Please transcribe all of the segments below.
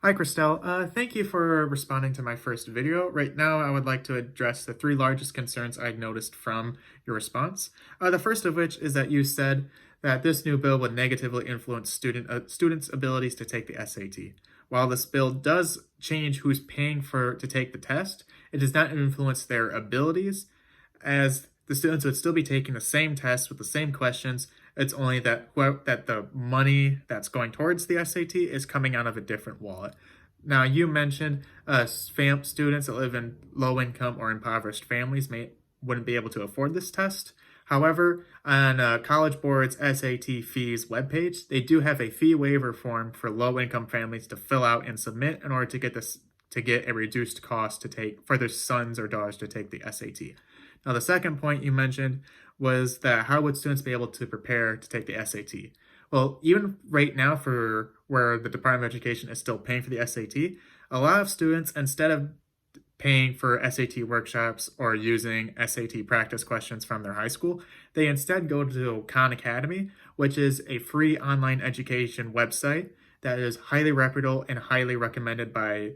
Hi, Christelle. Thank you for responding to my first video. Right now, I would like to address the three largest concerns I noticed from your response. The first of which is that you said that this new bill would negatively influence students' abilities to take the SAT. While this bill does change who's paying to take the test, it does not influence their abilities, as the students would still be taking the same test with the same questions. It's only that the money that's going towards the SAT is coming out of a different wallet. Now, you mentioned students that live in low-income or impoverished families wouldn't be able to afford this test. However, on College Board's SAT fees webpage, they do have a fee waiver form for low-income families to fill out and submit in order to get a reduced cost for their sons or daughters to take the SAT. Now, the second point you mentioned was that how would students be able to prepare to take the SAT? Well, even right now, for where the Department of Education is still paying for the SAT, a lot of students, instead of paying for SAT workshops or using SAT practice questions from their high school, they instead go to Khan Academy, which is a free online education website that is highly reputable and highly recommended by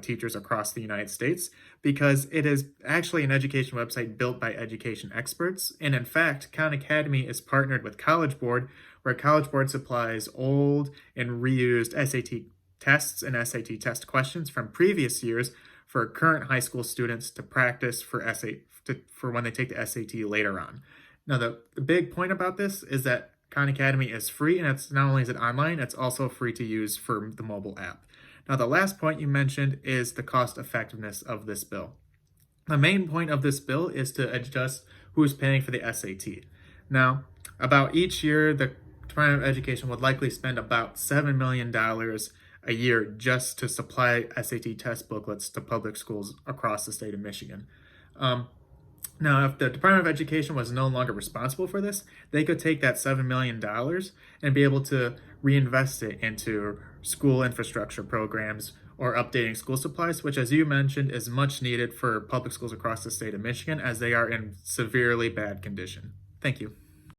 teachers across the United States, because it is actually an education website built by education experts. And in fact, Khan Academy is partnered with College Board, where College Board supplies old and reused SAT tests and SAT test questions from previous years for current high school students to practice for when they take the SAT later on. Now, the big point about this is that Khan Academy is free, and it's not only is it online, it's also free to use for the mobile app. Now, the last point you mentioned is the cost effectiveness of this bill. The main point of this bill is to adjust who's paying for the SAT. Now, about each year, the Department of Education would likely spend about $7 million a year just to supply SAT test booklets to public schools across the state of Michigan. Now, if the Department of Education was no longer responsible for this, they could take that $7 million and be able to reinvest it into school infrastructure programs or updating school supplies, which, as you mentioned, is much needed for public schools across the state of Michigan, as they are in severely bad condition. Thank you.